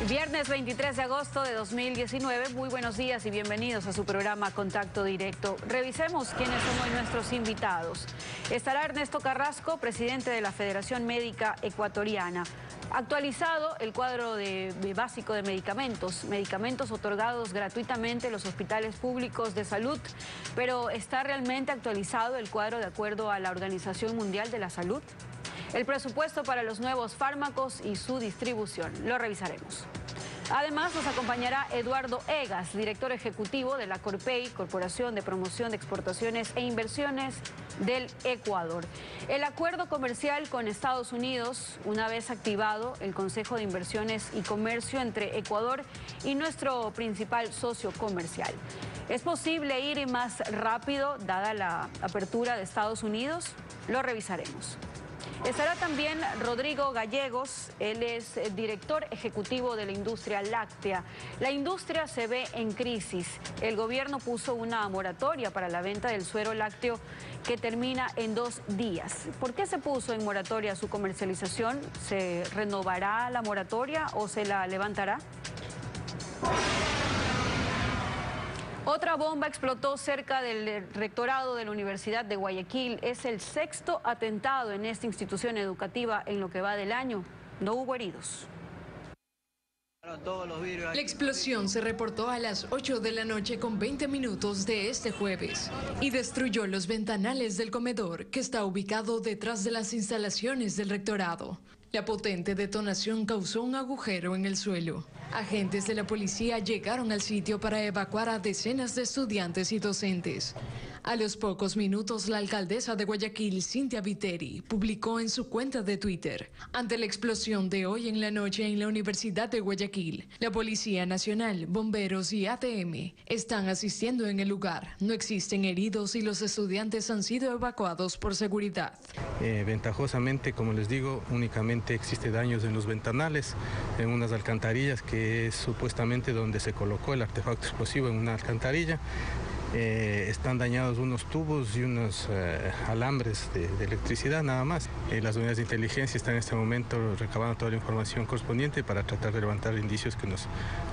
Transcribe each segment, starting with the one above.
Viernes 23 de agosto de 2019, muy buenos días y bienvenidos a su programa Contacto Directo. Revisemos quiénes son hoy nuestros invitados. Estará Ernesto Carrasco, presidente de la Federación Médica Ecuatoriana. Actualizado el cuadro básico de medicamentos otorgados gratuitamente en los hospitales públicos de salud, pero ¿está realmente actualizado el cuadro de acuerdo a la Organización Mundial de la Salud? El presupuesto para los nuevos fármacos y su distribución. Lo revisaremos. Además, nos acompañará Eduardo Egas, director ejecutivo de la Corpey, Corporación de Promoción de Exportaciones e Inversiones del Ecuador. El acuerdo comercial con Estados Unidos, una vez activado el Consejo de Inversiones y Comercio entre Ecuador y nuestro principal socio comercial. ¿Es posible ir más rápido dada la apertura de Estados Unidos? Lo revisaremos. Estará también Rodrigo Gallegos, él es director ejecutivo de la industria láctea. La industria se ve en crisis. El gobierno puso una moratoria para la venta del suero lácteo que termina en 2 días. ¿Por qué se puso en moratoria su comercialización? ¿Se renovará la moratoria o se la levantará? Otra bomba explotó cerca del rectorado de la Universidad de Guayaquil. Es el 6º atentado en esta institución educativa en lo que va del año. No hubo heridos. La explosión se reportó a las 8 de la noche con 20 minutos de este jueves y destruyó los ventanales del comedor que está ubicado detrás de las instalaciones del rectorado. La potente detonación causó un agujero en el suelo. Agentes de la policía llegaron al sitio para evacuar a decenas de estudiantes y docentes. A los pocos minutos, la alcaldesa de Guayaquil, Cintia Viteri, publicó en su cuenta de Twitter: ante la explosión de hoy en la noche en la Universidad de Guayaquil, la Policía Nacional, bomberos y ATM están asistiendo en el lugar. No existen heridos y los estudiantes han sido evacuados por seguridad. Ventajosamente, como les digo, únicamente existe daños en los ventanales, en unas alcantarillas, que es supuestamente donde se colocó el artefacto explosivo, en una alcantarilla. Están dañados unos tubos y unos alambres de electricidad, nada más. Las unidades de inteligencia están en este momento recabando toda la información correspondiente para tratar de levantar indicios que nos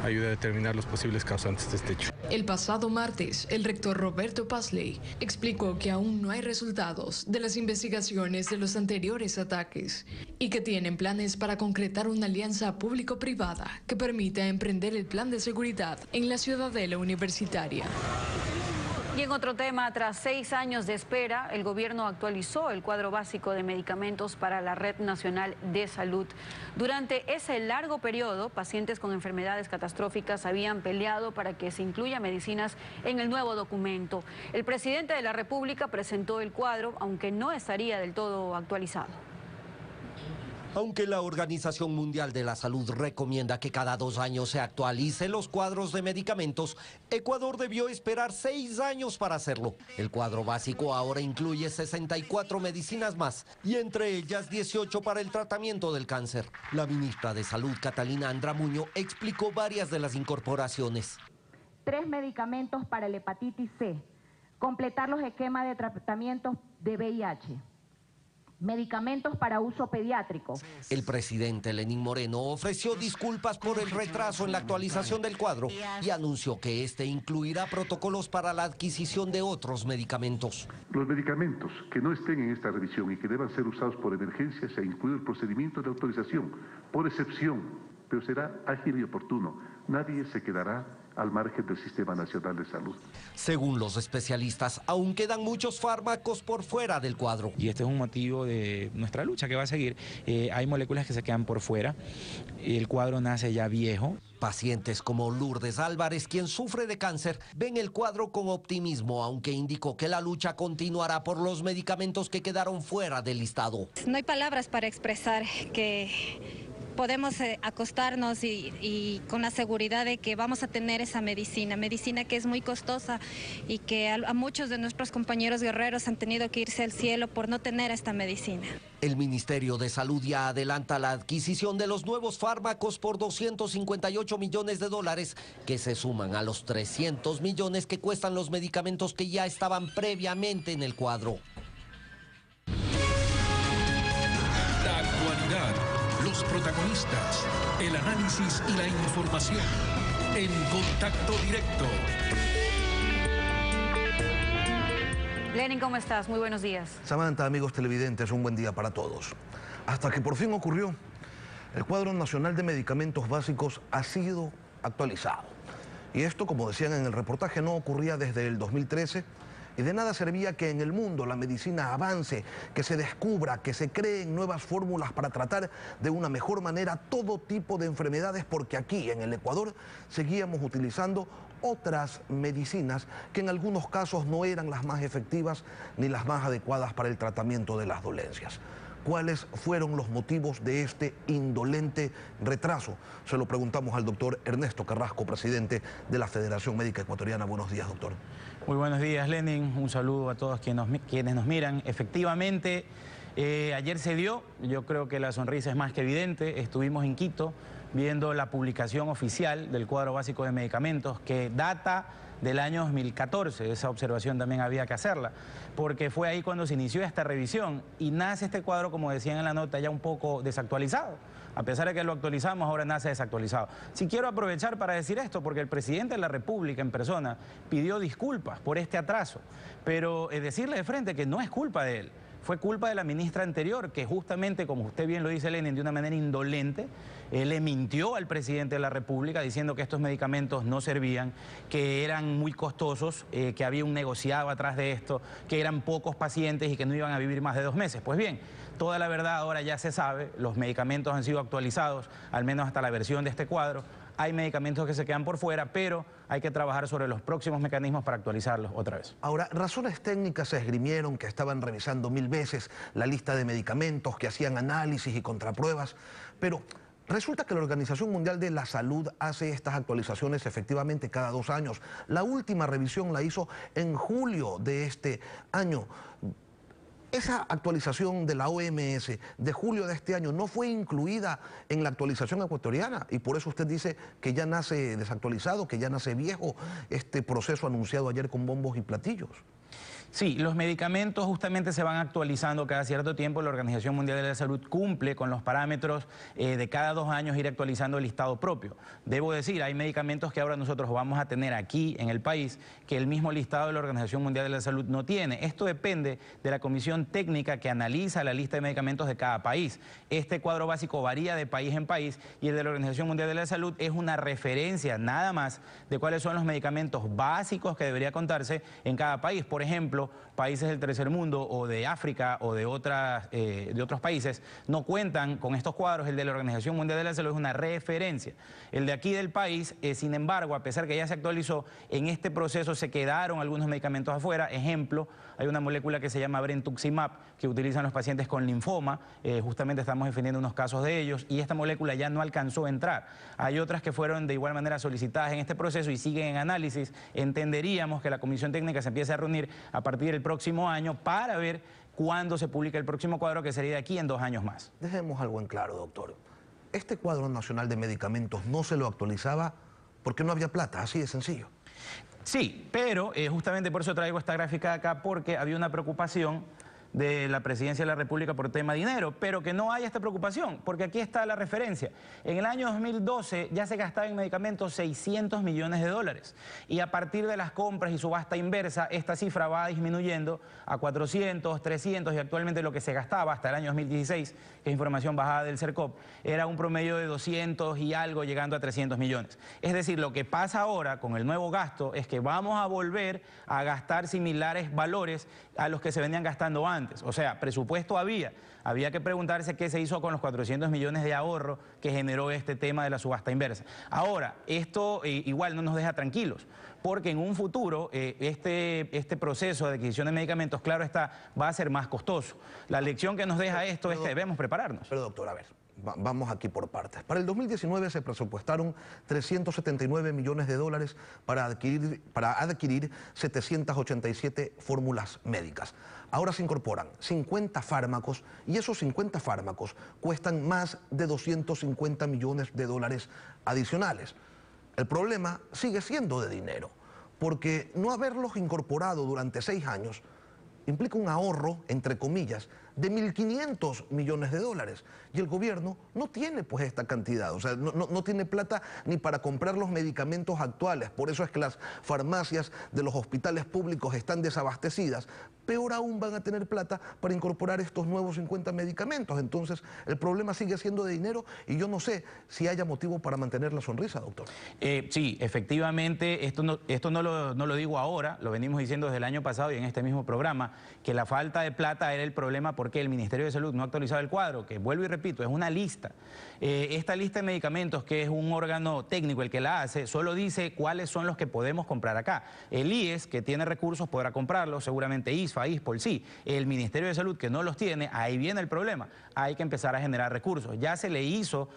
ayuden a determinar los posibles causantes de este hecho. El pasado martes, el rector Roberto Pazley explicó que aún no hay resultados de las investigaciones de los anteriores ataques y que tienen planes para concretar una alianza público-privada que permita emprender el plan de seguridad en la ciudadela universitaria. Y en otro tema, tras 6 años de espera, el gobierno actualizó el cuadro básico de medicamentos para la Red Nacional de Salud. Durante ese largo periodo, pacientes con enfermedades catastróficas habían peleado para que se incluya medicinas en el nuevo documento. El presidente de la República presentó el cuadro, aunque no estaría del todo actualizado. Aunque la Organización Mundial de la Salud recomienda que cada 2 años se actualicen los cuadros de medicamentos, Ecuador debió esperar 6 años para hacerlo. El cuadro básico ahora incluye 64 medicinas más y entre ellas 18 para el tratamiento del cáncer. La ministra de Salud, Catalina Andramuño, explicó varias de las incorporaciones. 3 medicamentos para la hepatitis C, completar los esquemas de tratamientos de VIH. Medicamentos para uso pediátrico. El presidente Lenín Moreno ofreció disculpas por el retraso en la actualización del cuadro y anunció que este incluirá protocolos para la adquisición de otros medicamentos. Los medicamentos que no estén en esta revisión y que deban ser usados por emergencia, se ha incluido el procedimiento de autorización por excepción, pero será ágil y oportuno. Nadie se quedará al margen del Sistema Nacional de Salud. Según los especialistas, aún quedan muchos fármacos por fuera del cuadro. Y este es un motivo de nuestra lucha que va a seguir. Hay moléculas que se quedan por fuera. El cuadro nace ya viejo. Pacientes como Lourdes Álvarez, quien sufre de cáncer, ven el cuadro con optimismo, aunque indicó que la lucha continuará por los medicamentos que quedaron fuera del listado. No hay palabras para expresar que podemos acostarnos y con la seguridad de que vamos a tener esa medicina que es muy costosa y que a muchos de nuestros compañeros guerreros han tenido que irse al cielo por no tener esta medicina. El Ministerio de Salud ya adelanta la adquisición de los nuevos fármacos por $258 millones, que se suman a los 300 millones que cuestan los medicamentos que ya estaban previamente en el cuadro. La actualidad los protagonistas, el análisis y la información. En Contacto Directo. Lenin, ¿cómo estás? Muy buenos días. Samantha, amigos televidentes, un buen día para todos. Hasta que por fin ocurrió, el cuadro nacional de medicamentos básicos ha sido actualizado. Y esto, como decían en el reportaje, no ocurría desde el 2013 y de nada servía que en el mundo la medicina avance, que se descubra, que se creen nuevas fórmulas para tratar de una mejor manera todo tipo de enfermedades, porque aquí en el Ecuador seguíamos utilizando otras medicinas que en algunos casos no eran las más efectivas ni las más adecuadas para el tratamiento de las dolencias. ¿Cuáles fueron los motivos de este indolente retraso? Se lo preguntamos al doctor Ernesto Carrasco, presidente de la Federación Médica Ecuatoriana. Buenos días, doctor. Muy buenos días, Lenin. Un saludo a todos quienes nos miran. Efectivamente, ayer se dio, yo creo que la sonrisa es más que evidente. Estuvimos en Quito viendo la publicación oficial del cuadro básico de medicamentos que data del año 2014, esa observación también había que hacerla, porque fue ahí cuando se inició esta revisión y nace este cuadro, como decían en la nota, ya un poco desactualizado. A pesar de que lo actualizamos, ahora nace desactualizado. Sí quiero aprovechar para decir esto, porque el presidente de la República en persona pidió disculpas por este atraso, pero decirle de frente que no es culpa de él. Fue culpa de la ministra anterior, que justamente, como usted bien lo dice, Lenin, de una manera indolente, le mintió al presidente de la República diciendo que estos medicamentos no servían, que eran muy costosos, que había un negociado atrás de esto, que eran pocos pacientes y que no iban a vivir más de 2 meses. Pues bien, toda la verdad ahora ya se sabe, los medicamentos han sido actualizados, al menos hasta la versión de este cuadro. Hay medicamentos que se quedan por fuera, pero hay que trabajar sobre los próximos mecanismos para actualizarlos otra vez. Ahora, razones técnicas se esgrimieron, que estaban revisando 1000 veces la lista de medicamentos, que hacían análisis y contrapruebas, pero resulta que la Organización Mundial de la Salud hace estas actualizaciones efectivamente cada 2 años. La última revisión la hizo en julio de este año. Esa actualización de la OMS de julio de este año no fue incluida en la actualización ecuatoriana y por eso usted dice que ya nace desactualizado, que ya nace viejo este proceso anunciado ayer con bombos y platillos. Sí, los medicamentos justamente se van actualizando cada cierto tiempo. La Organización Mundial de la Salud cumple con los parámetros de cada 2 años ir actualizando el listado propio. Debo decir, hay medicamentos que ahora nosotros vamos a tener aquí en el país que el mismo listado de la Organización Mundial de la Salud no tiene. Esto depende de la comisión técnica que analiza la lista de medicamentos de cada país. Este cuadro básico varía de país en país y el de la Organización Mundial de la Salud es una referencia nada más de cuáles son los medicamentos básicos que debería contarse en cada país. Por ejemplo, países del tercer mundo o de África o de otros países no cuentan con estos cuadros. El de la Organización Mundial de la Salud es una referencia. El de aquí del país, sin embargo, a pesar que ya se actualizó, en este proceso se quedaron algunos medicamentos afuera. Ejemplo, hay una molécula que se llama brentuximab que utilizan los pacientes con linfoma. Justamente estamos defendiendo unos casos de ellos y esta molécula ya no alcanzó a entrar. Hay otras que fueron de igual manera solicitadas en este proceso y siguen en análisis. Entenderíamos que la comisión técnica se empiece a reunir a partir del próximo año para ver cuándo se publica el próximo cuadro, que sería de aquí en 2 años más. Dejemos algo en claro, doctor. Este cuadro nacional de medicamentos no se lo actualizaba porque no había plata, así de sencillo. Sí, pero justamente por eso traigo esta gráfica acá, porque había una preocupación de la Presidencia de la República por tema de dinero, pero que no haya esta preocupación, porque aquí está la referencia. En el año 2012 ya se gastaba en medicamentos 600 millones de dólares y a partir de las compras y subasta inversa, esta cifra va disminuyendo a 400, 300 y actualmente lo que se gastaba hasta el año 2016, que es información bajada del CERCOP, era un promedio de 200 y algo llegando a 300 millones. Es decir, lo que pasa ahora con el nuevo gasto es que vamos a volver a gastar similares valores a los que se venían gastando antes. O sea, presupuesto había que preguntarse qué se hizo con los 400 millones de ahorro que generó este tema de la subasta inversa. Ahora, esto igual no nos deja tranquilos, porque en un futuro este proceso de adquisición de medicamentos, claro está, va a ser más costoso. La lección que nos deja esto es que debemos prepararnos. Pero doctor, a ver, vamos aquí por partes. Para el 2019 se presupuestaron 379 millones de dólares para adquirir 787 fórmulas médicas. Ahora se incorporan 50 fármacos y esos 50 fármacos cuestan más de 250 millones de dólares adicionales. El problema sigue siendo de dinero, porque no haberlos incorporado durante 6 años implica un ahorro, entre comillas, de 1.500 millones de dólares. Y el gobierno no tiene pues esta cantidad, o sea, no tiene plata ni para comprar los medicamentos actuales. Por eso es que las farmacias de los hospitales públicos están desabastecidas. Peor aún, van a tener plata para incorporar estos nuevos 50 medicamentos. Entonces, el problema sigue siendo de dinero y yo no sé si haya motivo para mantener la sonrisa, doctor. Sí, efectivamente, esto no lo digo ahora, lo venimos diciendo desde el año pasado y en este mismo programa, que la falta de plata era el problema porque el Ministerio de Salud no ha actualizado el cuadro, que vuelvo y repito, es una lista. Esta lista de medicamentos, que es un órgano técnico el que la hace, solo dice cuáles son los que podemos comprar acá. El IES, que tiene recursos, podrá comprarlos, seguramente ISFA, ISPOL, sí. El Ministerio de Salud, que no los tiene, ahí viene el problema. Hay que empezar a generar recursos. Ya se le hizo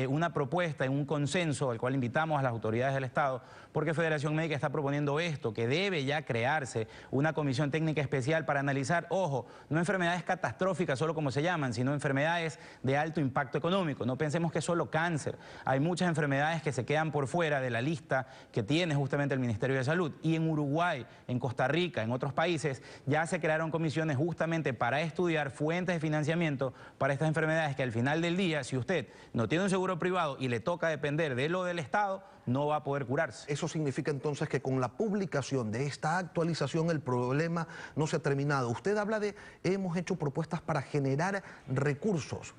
una propuesta en un consenso al cual invitamos a las autoridades del Estado, porque Federación Médica está proponiendo esto, que debe ya crearse una comisión técnica especial para analizar, ojo, no enfermedades catastróficas solo como se llaman, sino enfermedades de alto impacto económico. No pensemos que es solo cáncer. Hay muchas enfermedades que se quedan por fuera de la lista que tiene justamente el Ministerio de Salud. Y en Uruguay, en Costa Rica, en otros países, ya se crearon comisiones justamente para estudiar fuentes de financiamiento para estas enfermedades que al final del día, si usted no tiene un seguro privado y le toca depender de lo del Estado, no va a poder curarse. Eso significa entonces que con la publicación de esta actualización el problema no se ha terminado. Usted habla de hemos hecho propuestas para generar recursos.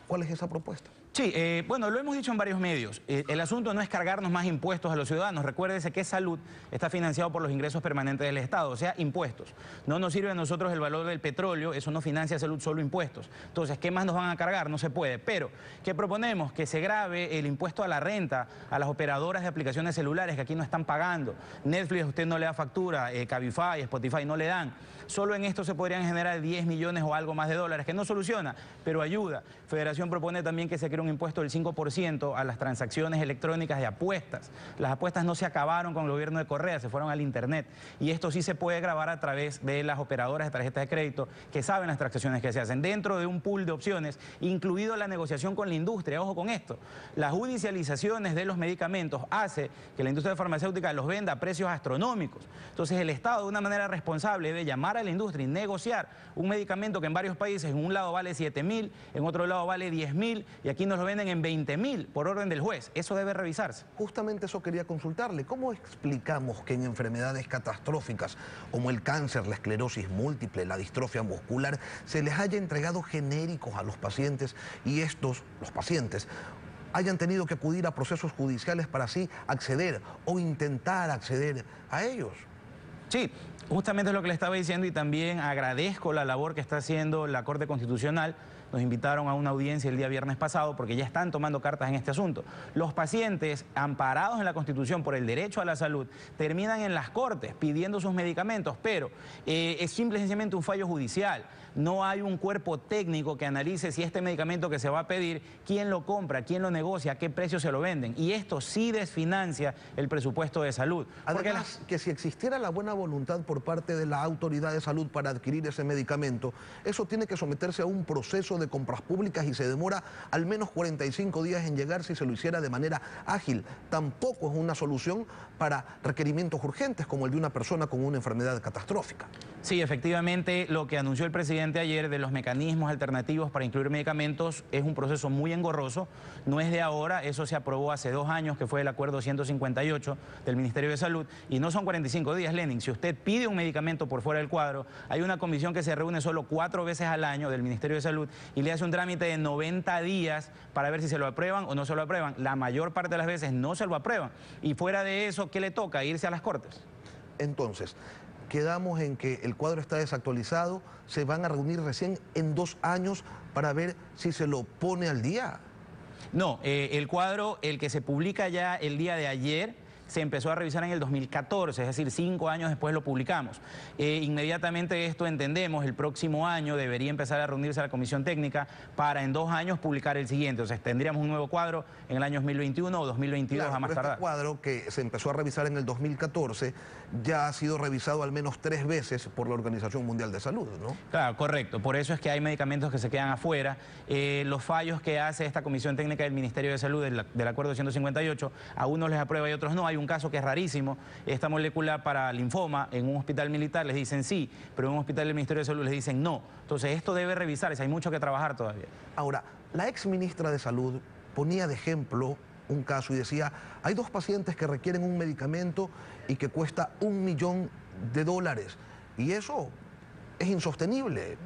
¿Cuál es esa propuesta? Sí, bueno, lo hemos dicho en varios medios. El asunto no es cargarnos más impuestos a los ciudadanos. Recuérdese que salud está financiado por los ingresos permanentes del Estado, o sea, impuestos. No nos sirve a nosotros el valor del petróleo, eso no financia salud, solo impuestos. Entonces, ¿qué más nos van a cargar? No se puede. Pero, ¿qué proponemos? Que se grave el impuesto a la renta a las operadoras de aplicaciones celulares que aquí no están pagando. Netflix a usted no le da factura, Cabify, Spotify no le dan. Solo en esto se podrían generar 10 millones o algo más de dólares, que no soluciona, pero ayuda. Federación propone también que se cree un impuesto del 5% a las transacciones electrónicas de apuestas. Las apuestas no se acabaron con el gobierno de Correa, se fueron al internet. Y esto sí se puede grabar a través de las operadoras de tarjetas de crédito que saben las transacciones que se hacen dentro de un pool de opciones, incluido la negociación con la industria. Ojo con esto, las judicializaciones de los medicamentos hace que la industria farmacéutica los venda a precios astronómicos. Entonces el Estado, de una manera responsable, debe llamar a la industria y negociar un medicamento que en varios países en un lado vale 7.000, en otro lado vale 10.000 y aquí nos lo venden en 20.000 por orden del juez. Eso debe revisarse. Justamente eso quería consultarle. ¿Cómo explicamos que en enfermedades catastróficas como el cáncer, la esclerosis múltiple, la distrofia muscular, se les haya entregado genéricos a los pacientes y estos, los pacientes, hayan tenido que acudir a procesos judiciales para así acceder o intentar acceder a ellos? Sí, justamente es lo que le estaba diciendo y también agradezco la labor que está haciendo la Corte Constitucional. Nos invitaron a una audiencia el día viernes pasado porque ya están tomando cartas en este asunto. Los pacientes amparados en la Constitución por el derecho a la salud terminan en las cortes pidiendo sus medicamentos, pero es simple y sencillamente un fallo judicial. No hay un cuerpo técnico que analice si este medicamento que se va a pedir, quién lo compra, quién lo negocia, a qué precio se lo venden. Y esto sí desfinancia el presupuesto de salud. Además, que si existiera la buena voluntad por parte de la autoridad de salud para adquirir ese medicamento, eso tiene que someterse a un proceso de compras públicas y se demora al menos 45 días en llegar si se lo hiciera de manera ágil. Tampoco es una solución para requerimientos urgentes como el de una persona con una enfermedad catastrófica. Sí, efectivamente, lo que anunció el presidente ayer de los mecanismos alternativos para incluir medicamentos es un proceso muy engorroso, no es de ahora, eso se aprobó hace 2 años, que fue el acuerdo 158 del Ministerio de Salud, y no son 45 días, Lenin. Si usted pide un medicamento por fuera del cuadro, hay una comisión que se reúne solo 4 veces al año del Ministerio de Salud y le hace un trámite de 90 días para ver si se lo aprueban o no se lo aprueban. La mayor parte de las veces no se lo aprueban. Y fuera de eso, ¿qué le toca? Irse a las cortes. Entonces, quedamos en que el cuadro está desactualizado, se van a reunir recién en 2 años para ver si se lo pone al día. No, el cuadro, el que se publica ya el día de ayer, se empezó a revisar en el 2014, es decir, 5 años después lo publicamos. Inmediatamente esto entendemos, el próximo año debería empezar a reunirse la comisión técnica para en 2 años publicar el siguiente. O sea, tendríamos un nuevo cuadro en el año 2021 o 2022 a más tardar. Este cuadro que se empezó a revisar en el 2014 ya ha sido revisado al menos 3 veces por la Organización Mundial de Salud, ¿no? Claro, correcto. Por eso es que hay medicamentos que se quedan afuera. Los fallos que hace esta comisión técnica del Ministerio de Salud del acuerdo 158, a unos les aprueba y a otros no. Hay hay un caso que es rarísimo, esta molécula para linfoma en un hospital militar les dicen sí, pero en un hospital del Ministerio de Salud les dicen no. Entonces esto debe revisarse, hay mucho que trabajar todavía. Ahora, la ex ministra de Salud ponía de ejemplo un caso y decía, hay 2 pacientes que requieren un medicamento y que cuesta $1 millón, y eso es insostenible.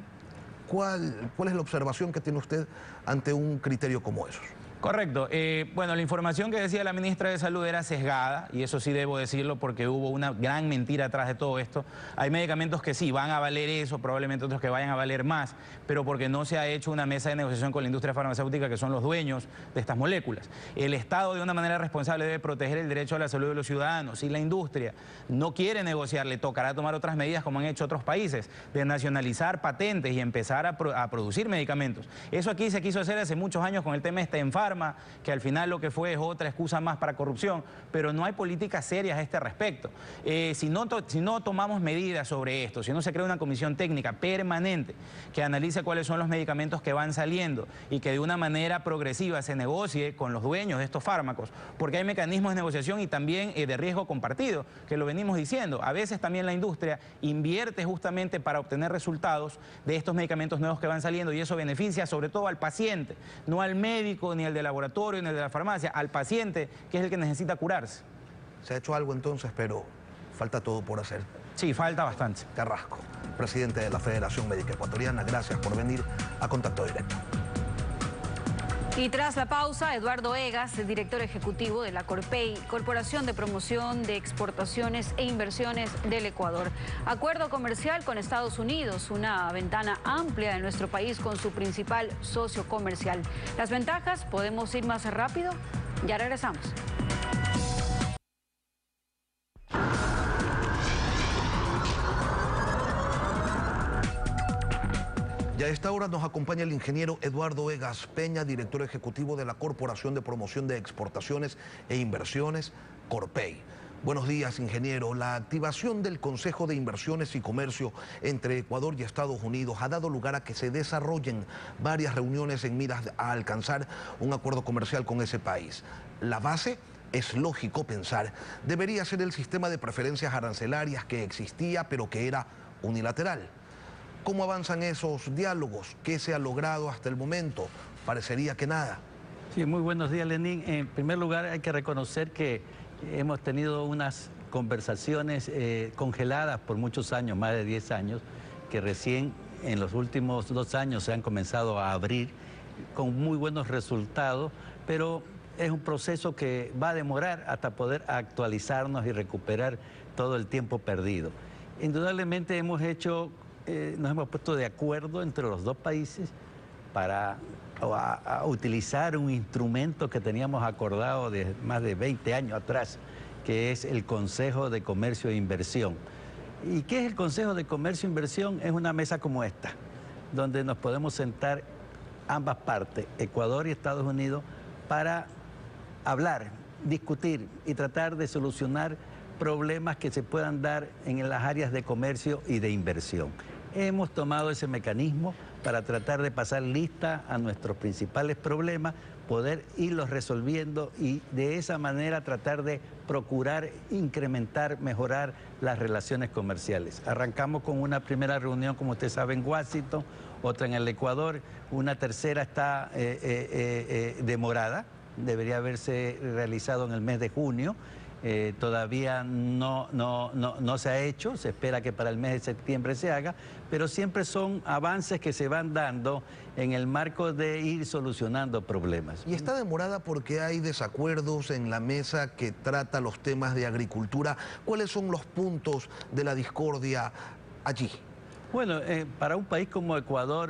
¿Cuál es la observación que tiene usted ante un criterio como esos? Correcto. Bueno, la información que decía la ministra de Salud era sesgada, y eso sí debo decirlo porque hubo una gran mentira atrás de todo esto. Hay medicamentos que sí van a valer eso, probablemente otros que vayan a valer más, pero porque no se ha hecho una mesa de negociación con la industria farmacéutica, que son los dueños de estas moléculas. El Estado, de una manera responsable, debe proteger el derecho a la salud de los ciudadanos. Si la industria no quiere negociar, le tocará tomar otras medidas, como han hecho otros países, de nacionalizar patentes y empezar a producir medicamentos. Eso aquí se quiso hacer hace muchos años con el tema Enfarma, que al final lo que fue es otra excusa más para corrupción, pero no hay políticas serias a este respecto. Si no tomamos medidas sobre esto, si no se crea una comisión técnica permanente que analice cuáles son los medicamentos que van saliendo y que de una manera progresiva se negocie con los dueños de estos fármacos, porque hay mecanismos de negociación y también de riesgo compartido, que lo venimos diciendo. A veces también la industria invierte justamente para obtener resultados de estos medicamentos nuevos que van saliendo, y eso beneficia sobre todo al paciente, no al médico ni al de laboratorio ni al de la farmacia, al paciente, que es el que necesita curarse. Se ha hecho algo entonces, pero falta todo por hacer. Sí, falta bastante. Carrasco, presidente de la Federación Médica Ecuatoriana, gracias por venir a Contacto Directo. Y tras la pausa, Eduardo Egas, el director ejecutivo de la Corpey, Corporación de Promoción de Exportaciones e Inversiones del Ecuador. Acuerdo comercial con Estados Unidos, una ventana amplia de nuestro país con su principal socio comercial. ¿Las ventajas? ¿Podemos ir más rápido? Ya regresamos. Y a esta hora nos acompaña el ingeniero Eduardo Egas Peña, director ejecutivo de la Corporación de Promoción de Exportaciones e Inversiones, Corpey. Buenos días, ingeniero. La activación del Consejo de Inversiones y Comercio entre Ecuador y Estados Unidos ha dado lugar a que se desarrollen varias reuniones en miras a alcanzar un acuerdo comercial con ese país. La base, es lógico pensar, debería ser el sistema de preferencias arancelarias que existía, pero que era unilateral. ¿Cómo avanzan esos diálogos? ¿Qué se ha logrado hasta el momento? Parecería que nada. Sí, muy buenos días, Lenín. En primer lugar, hay que reconocer que hemos tenido unas conversaciones congeladas por muchos años, más de 10 años, que recién en los últimos 2 años se han comenzado a abrir con muy buenos resultados, pero es un proceso que va a demorar hasta poder actualizarnos y recuperar todo el tiempo perdido. Indudablemente nos hemos puesto de acuerdo entre los 2 países para a utilizar un instrumento que teníamos acordado de más de 20 años atrás, que es el Consejo de Comercio e Inversión. ¿Y qué es el Consejo de Comercio e Inversión? Es una mesa como esta, donde nos podemos sentar ambas partes, Ecuador y Estados Unidos, para hablar, discutir y tratar de solucionar problemas que se puedan dar en las áreas de comercio y de inversión. Hemos tomado ese mecanismo para tratar de pasar lista a nuestros principales problemas, poder irlos resolviendo y de esa manera tratar de procurar incrementar, mejorar las relaciones comerciales. Arrancamos con una primera reunión, como usted sabe, en Washington, otra en el Ecuador, una tercera está demorada, debería haberse realizado en el mes de junio. Todavía no se ha hecho, se espera que para el mes de septiembre se haga, pero siempre son avances que se van dando en el marco de ir solucionando problemas. Y está demorada porque hay desacuerdos en la mesa que trata los temas de agricultura. ¿Cuáles son los puntos de la discordia allí? Bueno, para un país como Ecuador,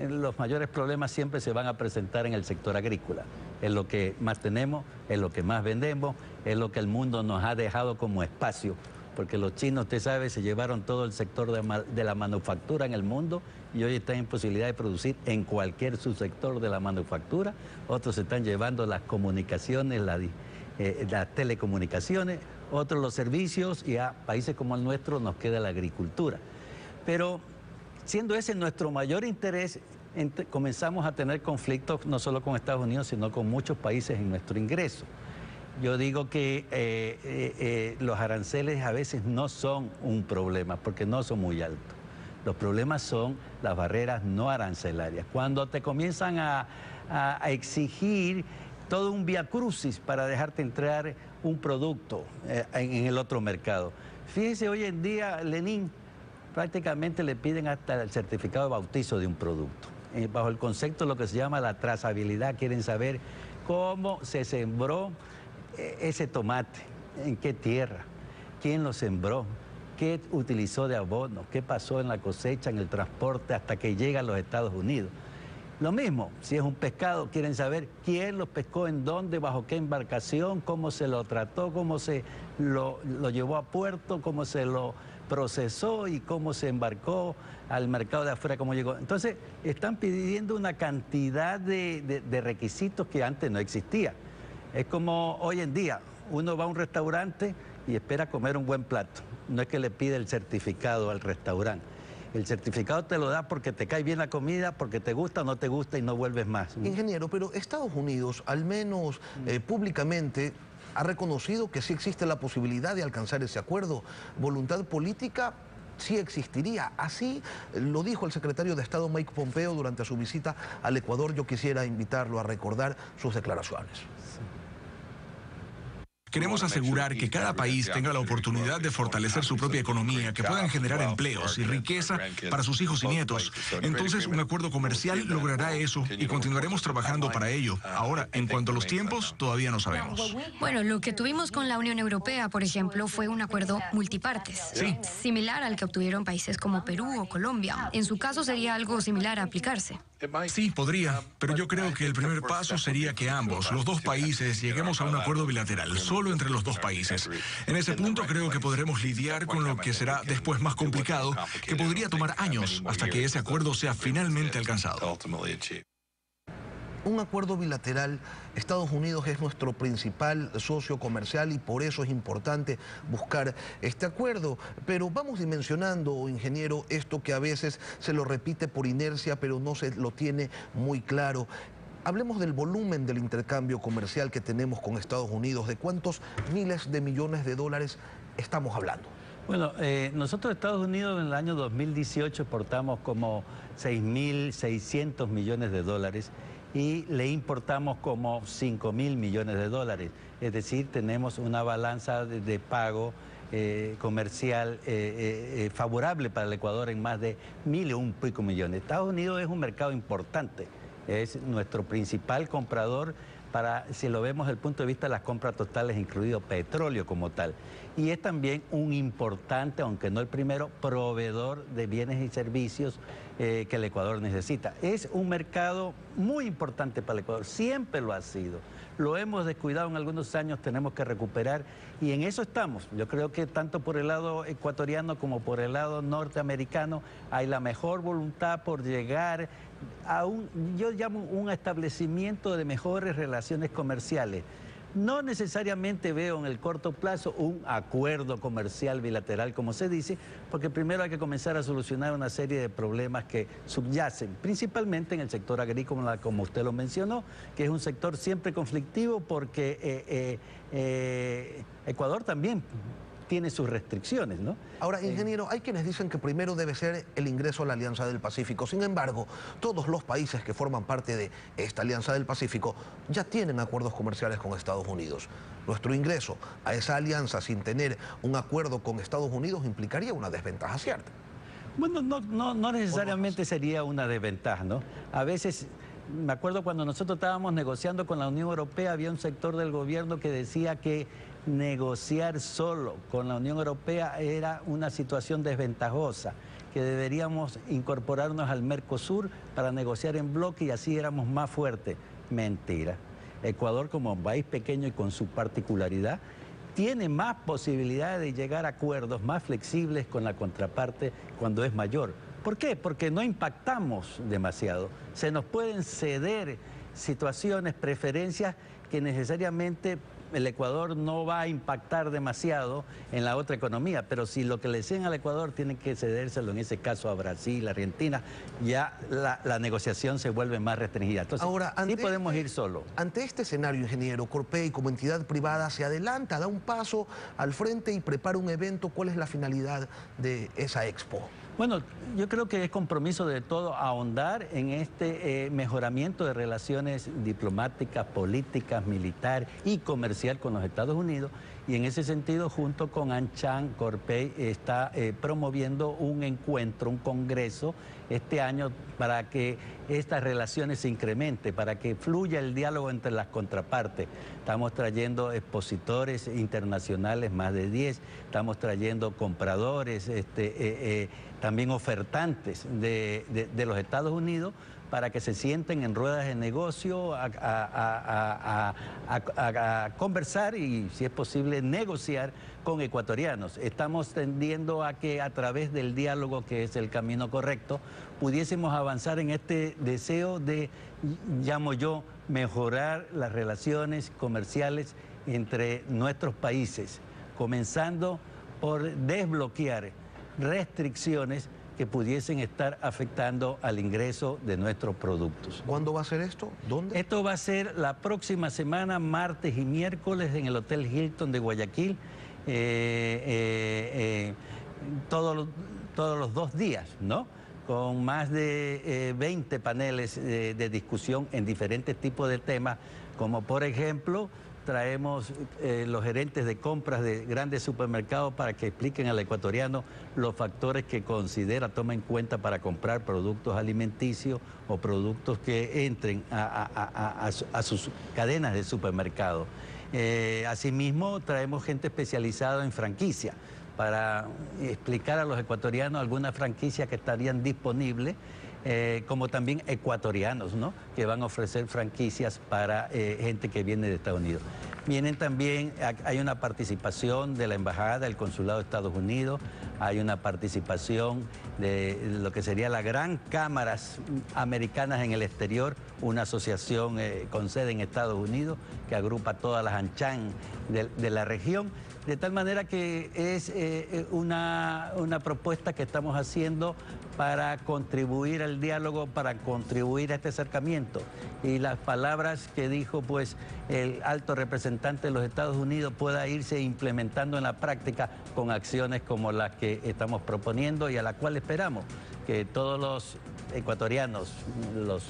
los mayores problemas siempre se van a presentar en el sector agrícola. Es lo que más tenemos, es lo que más vendemos, es lo que el mundo nos ha dejado como espacio, porque los chinos, usted sabe, se llevaron todo el sector de la manufactura en el mundo y hoy están en posibilidad de producir en cualquier subsector de la manufactura. Otros se están llevando las comunicaciones, las telecomunicaciones, otros los servicios, y a países como el nuestro nos queda la agricultura. Pero siendo ese nuestro mayor interés, comenzamos a tener conflictos no solo con Estados Unidos, sino con muchos países en nuestro ingreso. Yo digo que los aranceles a veces no son un problema porque no son muy altos. Los problemas son las barreras no arancelarias. Cuando te comienzan a exigir todo un viacrucis para dejarte entrar un producto en el otro mercado. Fíjese, hoy en día, Lenín, prácticamente le piden hasta el certificado de bautizo de un producto. Bajo el concepto de lo que se llama la trazabilidad, quieren saber cómo se sembró ese tomate, en qué tierra, quién lo sembró, qué utilizó de abono, qué pasó en la cosecha, en el transporte, hasta que llega a los Estados Unidos. Lo mismo, si es un pescado, quieren saber quién lo pescó, en dónde, bajo qué embarcación, cómo se lo trató, cómo se lo llevó a puerto, cómo se lo procesó y cómo se embarcó al mercado de afuera, cómo llegó. Entonces, están pidiendo una cantidad de requisitos que antes no existía. Es como hoy en día, uno va a un restaurante y espera comer un buen plato. No es que le pide el certificado al restaurante. El certificado te lo da porque te cae bien la comida, porque te gusta o no te gusta y no vuelves más. Ingeniero, pero Estados Unidos, al menos públicamente, ha reconocido que sí existe la posibilidad de alcanzar ese acuerdo. Voluntad política sí existiría. Así lo dijo el secretario de Estado Mike Pompeo durante su visita al Ecuador. Yo quisiera invitarlo a recordar sus declaraciones. Queremos asegurar que cada país tenga la oportunidad de fortalecer su propia economía, que puedan generar empleos y riqueza para sus hijos y nietos. Entonces, un acuerdo comercial logrará eso y continuaremos trabajando para ello. Ahora, en cuanto a los tiempos, todavía no sabemos. Bueno, lo que tuvimos con la Unión Europea, por ejemplo, fue un acuerdo multipartes, sí, similar al que obtuvieron países como Perú o Colombia. En su caso sería algo similar a aplicarse. Sí, podría, pero yo creo que el primer paso sería que ambos, los dos países, lleguemos a un acuerdo bilateral, solo entre los dos países. En ese punto creo que podremos lidiar con lo que será después más complicado, que podría tomar años hasta que ese acuerdo sea finalmente alcanzado. Un acuerdo bilateral, Estados Unidos es nuestro principal socio comercial y por eso es importante buscar este acuerdo. Pero vamos dimensionando, ingeniero, esto que a veces se lo repite por inercia, pero no se lo tiene muy claro. Hablemos del volumen del intercambio comercial que tenemos con Estados Unidos. ¿De cuántos miles de millones de dólares estamos hablando? Bueno, nosotros Estados Unidos en el año 2018 exportamos como 6.600 millones de dólares y le importamos como 5.000 millones de dólares. Es decir, tenemos una balanza de pago comercial favorable para el Ecuador en más de 1.000 y pico millones. Estados Unidos es un mercado importante, es nuestro principal comprador si lo vemos desde el punto de vista de las compras totales, incluido petróleo como tal. Y es también un importante, aunque no el primero, proveedor de bienes y servicios que el Ecuador necesita. Es un mercado muy importante para el Ecuador, siempre lo ha sido. Lo hemos descuidado en algunos años, tenemos que recuperar y en eso estamos. Yo creo que tanto por el lado ecuatoriano como por el lado norteamericano hay la mejor voluntad por llegar a yo llamo un establecimiento de mejores relaciones comerciales. No necesariamente veo en el corto plazo un acuerdo comercial bilateral, como se dice, porque primero hay que comenzar a solucionar una serie de problemas que subyacen, principalmente en el sector agrícola, como usted lo mencionó, que es un sector siempre conflictivo porque Ecuador también tiene sus restricciones, ¿no? Ahora, ingeniero, hay quienes dicen que primero debe ser el ingreso a la Alianza del Pacífico. Sin embargo, todos los países que forman parte de esta Alianza del Pacífico ya tienen acuerdos comerciales con Estados Unidos. Nuestro ingreso a esa alianza sin tener un acuerdo con Estados Unidos implicaría una desventaja, ¿cierto? Bueno, no necesariamente sería una desventaja, ¿no? A veces, me acuerdo cuando nosotros estábamos negociando con la Unión Europea, había un sector del gobierno que decía que negociar solo con la Unión Europea era una situación desventajosa, que deberíamos incorporarnos al Mercosur para negociar en bloque y así éramos más fuertes. Mentira. Ecuador, como país pequeño y con su particularidad, tiene más posibilidades de llegar a acuerdos más flexibles con la contraparte cuando es mayor. ¿Por qué? Porque no impactamos demasiado. Se nos pueden ceder situaciones, preferencias que necesariamente el Ecuador no va a impactar demasiado en la otra economía, pero si lo que le ceden al Ecuador tiene que cedérselo en ese caso a Brasil, Argentina, ya la negociación se vuelve más restringida. Entonces, ahora, sí podemos ir solo. Ante este escenario, ingeniero, Corpey como entidad privada se adelanta, da un paso al frente y prepara un evento. ¿Cuál es la finalidad de esa expo? Bueno, yo creo que es compromiso de todo ahondar en este mejoramiento de relaciones diplomáticas, políticas, militar y comercial con los Estados Unidos. Y en ese sentido, junto con ANCHAN, Corpey está promoviendo un encuentro, un congreso este año para que estas relaciones se incrementen, para que fluya el diálogo entre las contrapartes. Estamos trayendo expositores internacionales, más de 10, estamos trayendo compradores, también ofertantes de los Estados Unidos, para que se sienten en ruedas de negocio a conversar y, si es posible, negociar con ecuatorianos. Estamos tendiendo a que a través del diálogo, que es el camino correcto, pudiésemos avanzar en este deseo de, llamo yo, mejorar las relaciones comerciales entre nuestros países, comenzando por desbloquear restricciones que pudiesen estar afectando al ingreso de nuestros productos. ¿Cuándo va a ser esto? ¿Dónde? Esto va a ser la próxima semana, martes y miércoles, en el Hotel Hilton de Guayaquil, todos los 2 días, ¿no? Con más de 20 paneles de discusión en diferentes tipos de temas, como por ejemplo, traemos los gerentes de compras de grandes supermercados para que expliquen al ecuatoriano los factores que considera, toma en cuenta para comprar productos alimenticios o productos que entren a sus cadenas de supermercado. Asimismo, traemos gente especializada en franquicia para explicar a los ecuatorianos algunas franquicias que estarían disponibles, como también ecuatorianos, ¿no?, que van a ofrecer franquicias para gente que viene de Estados Unidos. Vienen también, hay una participación de la Embajada, del Consulado de Estados Unidos, hay una participación de lo que sería la Gran Cámaras Americanas en el Exterior, una asociación con sede en Estados Unidos que agrupa todas las ANCHAN de la región. De tal manera que es una propuesta que estamos haciendo para contribuir al diálogo, para contribuir a este acercamiento. Y las palabras que dijo pues el alto representante de los Estados Unidos pueda irse implementando en la práctica con acciones como las que estamos proponiendo y a la cual esperamos que todos los ecuatorianos, los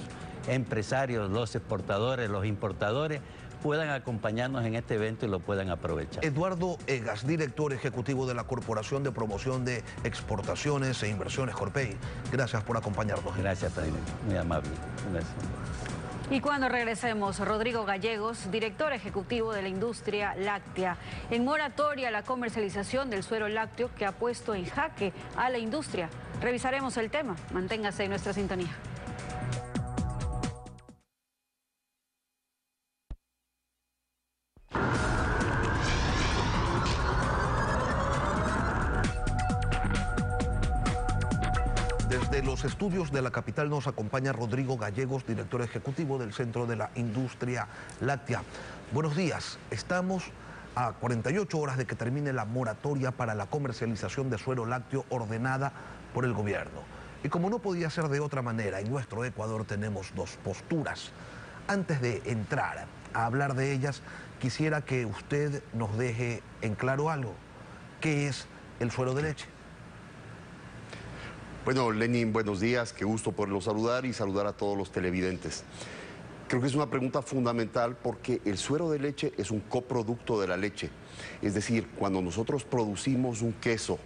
empresarios, los exportadores, los importadores, puedan acompañarnos en este evento y lo puedan aprovechar. Eduardo Egas, director ejecutivo de la Corporación de Promoción de Exportaciones e Inversiones, Corpey. Gracias por acompañarnos. Gracias, Tainer. Muy amable. Gracias. Y cuando regresemos, Rodrigo Gallegos, director ejecutivo de la industria láctea. En moratoria la comercialización del suero lácteo que ha puesto en jaque a la industria. Revisaremos el tema. Manténgase en nuestra sintonía. Desde los estudios de la capital nos acompaña Rodrigo Gallegos, director ejecutivo del Centro de la Industria Láctea. Buenos días, estamos a 48 horas de que termine la moratoria para la comercialización de suero lácteo ordenada por el gobierno. Y como no podía ser de otra manera, en nuestro Ecuador tenemos 2 posturas. Antes de entrar a hablar de ellas, quisiera que usted nos deje en claro algo. ¿Qué es el suero de leche? Bueno, Lenin, buenos días, qué gusto poderlo saludar y saludar a todos los televidentes. Creo que es una pregunta fundamental porque el suero de leche es un coproducto de la leche. Es decir, cuando nosotros producimos un queso,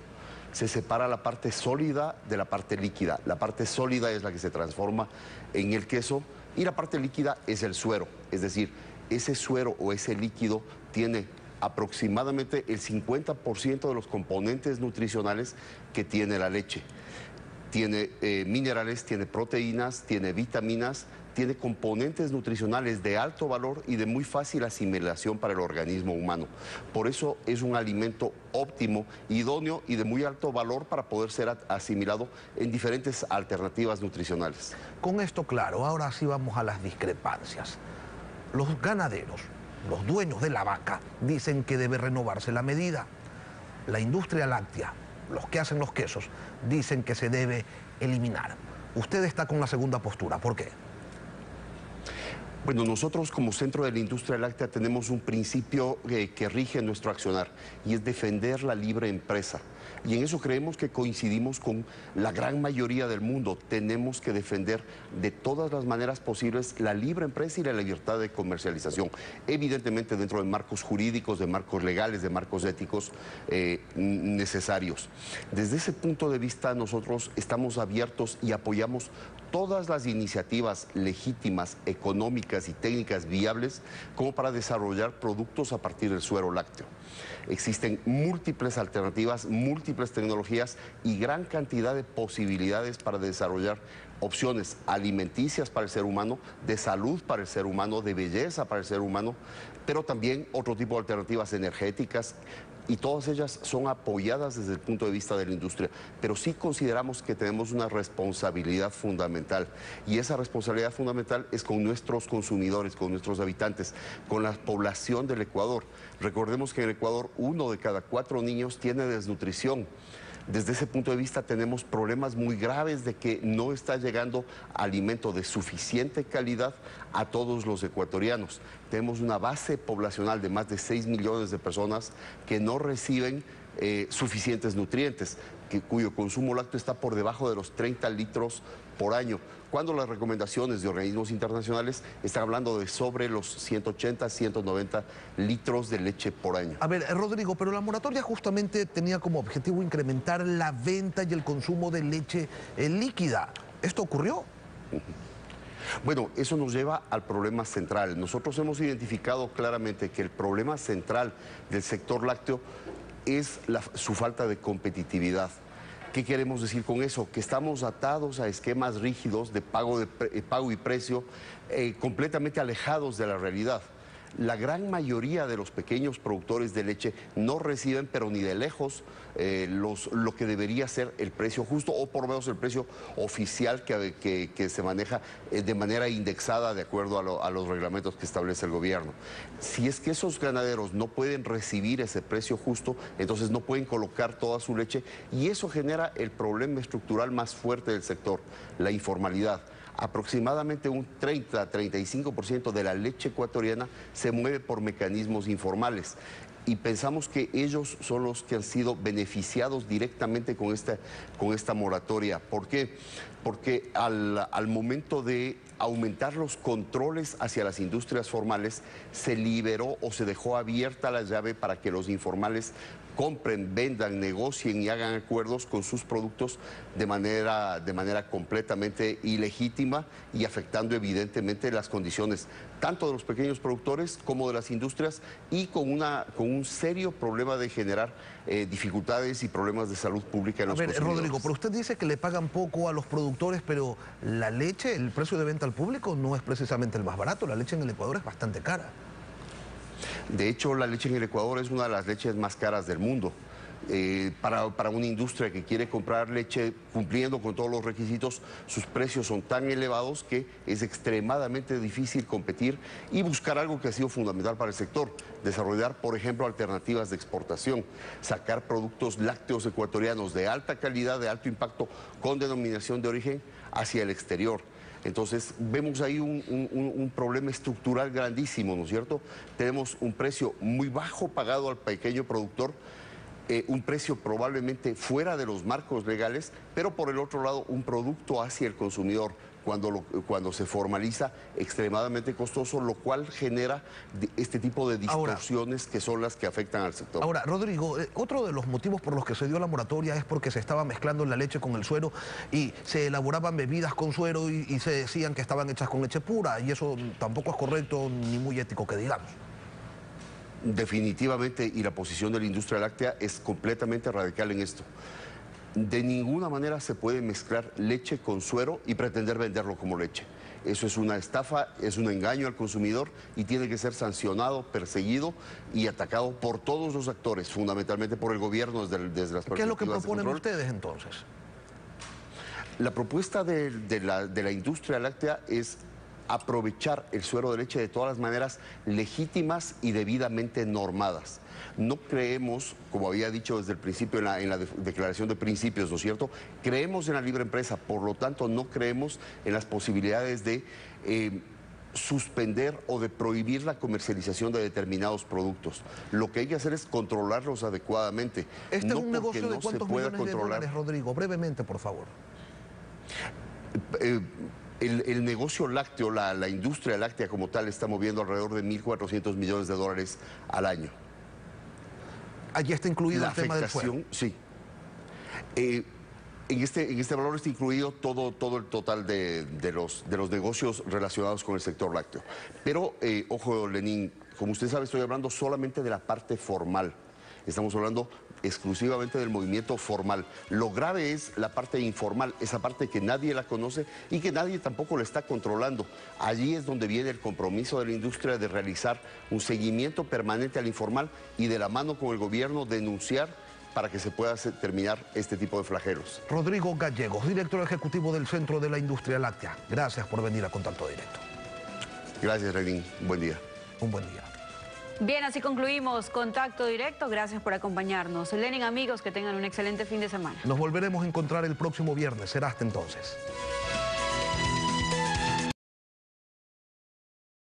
se separa la parte sólida de la parte líquida. La parte sólida es la que se transforma en el queso y la parte líquida es el suero. Es decir, ese suero o ese líquido tiene aproximadamente el 50% de los componentes nutricionales que tiene la leche. Tiene minerales, tiene proteínas, tiene vitaminas, tiene componentes nutricionales de alto valor y de muy fácil asimilación para el organismo humano. Por eso es un alimento óptimo, idóneo y de muy alto valor para poder ser asimilado en diferentes alternativas nutricionales. Con esto claro, ahora sí vamos a las discrepancias. Los ganaderos, los dueños de la vaca, dicen que debe renovarse la medida. La industria láctea, los que hacen los quesos, dicen que se debe eliminar. Usted está con la segunda postura, ¿por qué? Bueno, nosotros como Centro de la Industria Láctea tenemos un principio que rige nuestro accionar y es defender la libre empresa. Y en eso creemos que coincidimos con la gran mayoría del mundo. Tenemos que defender de todas las maneras posibles la libre empresa y la libertad de comercialización. Evidentemente dentro de marcos jurídicos, de marcos legales, de marcos éticos necesarios. Desde ese punto de vista nosotros estamos abiertos y apoyamos todas las iniciativas legítimas, económicas y técnicas viables como para desarrollar productos a partir del suero lácteo. Existen múltiples alternativas, múltiples tecnologías y gran cantidad de posibilidades para desarrollar opciones alimenticias para el ser humano, de salud para el ser humano, de belleza para el ser humano, pero también otro tipo de alternativas energéticas, y todas ellas son apoyadas desde el punto de vista de la industria. Pero sí consideramos que tenemos una responsabilidad fundamental, y esa responsabilidad fundamental es con nuestros consumidores, con nuestros habitantes, con la población del Ecuador. Recordemos que en el Ecuador 1 de cada 4 niños tiene desnutrición. Desde ese punto de vista tenemos problemas muy graves de que no está llegando alimento de suficiente calidad a todos los ecuatorianos. Tenemos una base poblacional de más de 6 millones de personas que no reciben suficientes nutrientes, cuyo consumo lácteo está por debajo de los 30 litros por año, cuando las recomendaciones de organismos internacionales están hablando de sobre los 180, 190 litros de leche por año. A ver, Rodrigo, pero la moratoria justamente tenía como objetivo incrementar la venta y el consumo de leche líquida. ¿Esto ocurrió? Bueno, eso nos lleva al problema central. Nosotros hemos identificado claramente que el problema central del sector lácteo es su falta de competitividad. ¿Qué queremos decir con eso? Que estamos atados a esquemas rígidos de pago y precio completamente alejados de la realidad. La gran mayoría de los pequeños productores de leche no reciben, pero ni de lejos, lo que debería ser el precio justo, o por lo menos el precio oficial que se maneja de manera indexada de acuerdo a los reglamentos que establece el gobierno. Si es que esos ganaderos no pueden recibir ese precio justo, entonces no pueden colocar toda su leche, y eso genera el problema estructural más fuerte del sector, la informalidad. Aproximadamente un 30-35% de la leche ecuatoriana se mueve por mecanismos informales, y pensamos que ellos son los que han sido beneficiados directamente con esta moratoria. ¿Por qué? Porque al momento de aumentar los controles hacia las industrias formales, se liberó o se dejó abierta la llave para que los informales compren, vendan, negocien y hagan acuerdos con sus productos de manera completamente ilegítima y afectando evidentemente las condiciones tanto de los pequeños productores como de las industrias, y con un serio problema de generar dificultades y problemas de salud pública en los consumidores. Rodrigo, pero usted dice que le pagan poco a los productores, pero la leche, el precio de venta al público no es precisamente el más barato. La leche en el Ecuador es bastante cara. De hecho, la leche en el Ecuador es una de las leches más caras del mundo. Para una industria que quiere comprar leche cumpliendo con todos los requisitos, sus precios son tan elevados que es extremadamente difícil competir y buscar algo que ha sido fundamental para el sector: desarrollar, por ejemplo, alternativas de exportación, sacar productos lácteos ecuatorianos de alta calidad, de alto impacto, con denominación de origen hacia el exterior. Entonces vemos ahí un problema estructural grandísimo, ¿no es cierto? Tenemos un precio muy bajo pagado al pequeño productor, un precio probablemente fuera de los marcos legales, pero por el otro lado un producto hacia el consumidor cuando se formaliza extremadamente costoso, lo cual genera este tipo de distorsiones que son las que afectan al sector. Ahora, Rodrigo, otro de los motivos por los que se dio la moratoria es porque se estaba mezclando la leche con el suero y se elaboraban bebidas con suero y se decían que estaban hechas con leche pura, y eso tampoco es correcto ni muy ético que digamos. Definitivamente, y la posición de la industria láctea es completamente radical en esto. De ninguna manera se puede mezclar leche con suero y pretender venderlo como leche. Eso es una estafa, es un engaño al consumidor y tiene que ser sancionado, perseguido y atacado por todos los actores, fundamentalmente por el gobierno desde las perspectivas. ¿Qué es lo que proponen ustedes entonces? La propuesta de la industria láctea es aprovechar el suero de leche de todas las maneras legítimas y debidamente normadas. No creemos, como había dicho desde el principio en la declaración de principios, ¿no es cierto? Creemos en la libre empresa, por lo tanto no creemos en las posibilidades de suspender o de prohibir la comercialización de determinados productos. Lo que hay que hacer es controlarlos adecuadamente. Este es un negocio de cuántos millones de dólares, Rodrigo, brevemente, por favor. El negocio lácteo, la industria láctea como tal, está moviendo alrededor de 1.400 millones de dólares al año. Allí está incluido la el tema del suero. Sí. En este valor está incluido todo el total de los negocios relacionados con el sector lácteo. Pero, ojo, Lenín, como usted sabe, estoy hablando solamente de la parte formal. Estamos hablando exclusivamente del movimiento formal. Lo grave es la parte informal, esa parte que nadie la conoce y que nadie tampoco la está controlando. Allí es donde viene el compromiso de la industria de realizar un seguimiento permanente al informal y de la mano con el gobierno denunciar para que se pueda terminar este tipo de flagelos. Rodrigo Gallegos, director ejecutivo del Centro de la Industria Láctea. Gracias por venir a Contacto Directo. Gracias, Lenín. Buen día. Un buen día. Bien, así concluimos Contacto Directo. Gracias por acompañarnos. Lenin, amigos, que tengan un excelente fin de semana. Nos volveremos a encontrar el próximo viernes. Será hasta entonces.